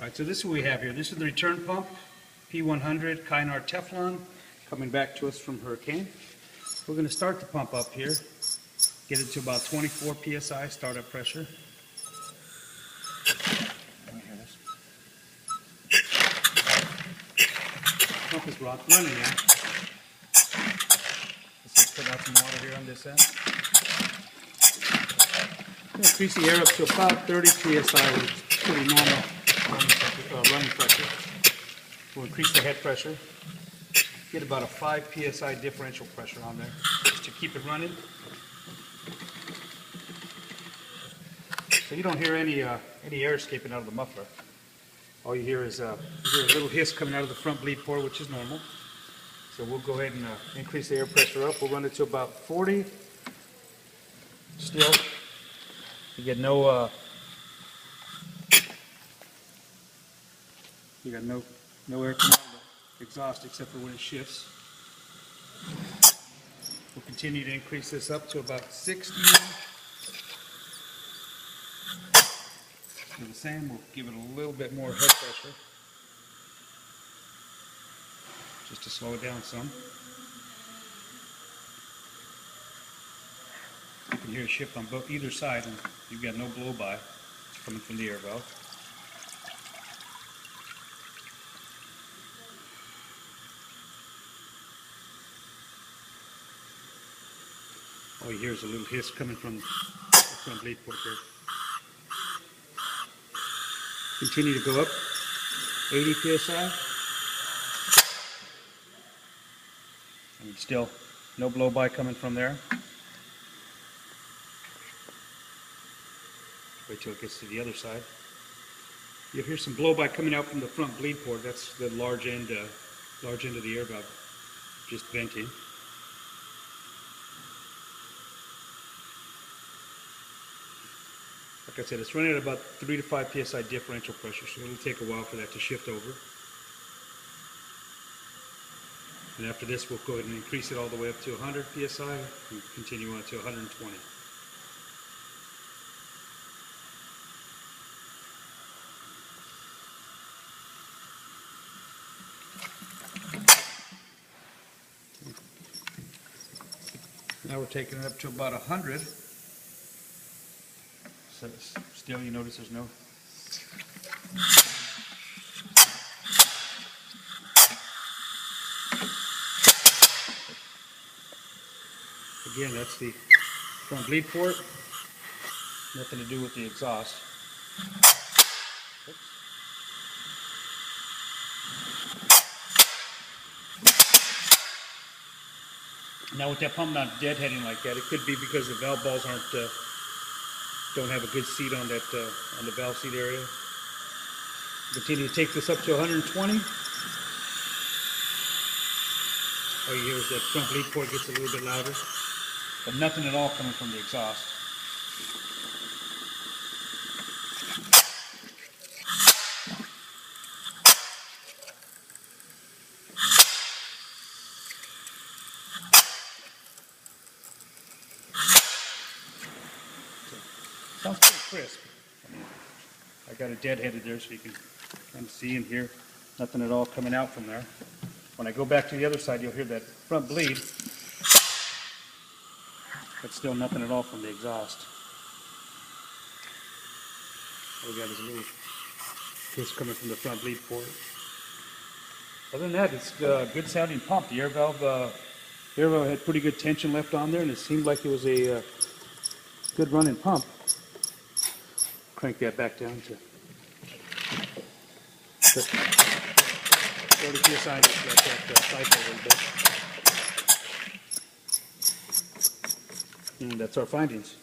Alright, so this is what we have here. This is the return pump, P100 Kynar Teflon, coming back to us from Hurricane. We're going to start the pump up here, get it to about 24 psi startup pressure. Pump is running now. Let's just put out some water here on this end. Increase the air up to about 30 psi, which is pretty normal running pressure. We'll increase the head pressure. Get about a 5 psi differential pressure on there just to keep it running. So you don't hear any air escaping out of the muffler. All you hear is a little hiss coming out of the front bleed port, which is normal. So we'll go ahead and increase the air pressure up. We'll run it to about 40. Still, you get no air coming out of the exhaust except for when it shifts. We'll continue to increase this up to about 60. Do the same. We'll give it a little bit more head pressure just to slow it down some. You can hear a shift on either side, and you've got no blow by coming from the air valve. All you hear is a little hiss coming from the front bleed port there. Continue to go up, 80 psi. And still no blow by coming from there. Wait till it gets to the other side. You'll hear some blow by coming out from the front bleed port. That's the large end of the air valve just venting. Like I said, it's running at about 3 to 5 psi differential pressure, so it'll take a while for that to shift over. And after this, we'll go ahead and increase it all the way up to 100 psi and continue on to 120. Now we're taking it up to about 100. So still, you notice there's no. Again, that's the front bleed port. Nothing to do with the exhaust. Oops. Now with that pump not deadheading like that, it could be because the valve balls don't have a good seat on that on the valve seat area. Continue to take this up to 120. All you hear is that front bleed port gets a little bit louder, but nothing at all coming from the exhaust. Sounds pretty crisp. I got it deadheaded there so you can kind of see and hear nothing at all coming out from there. When I go back to the other side, you'll hear that front bleed, but still nothing at all from the exhaust. All we got is a little hiss coming from the front bleed port. Other than that, it's a good sounding pump. The air valve had pretty good tension left on there, and it seemed like it was a good running pump. Crank that back down to 30 psi, just let that cycle a little bit. And that's our findings.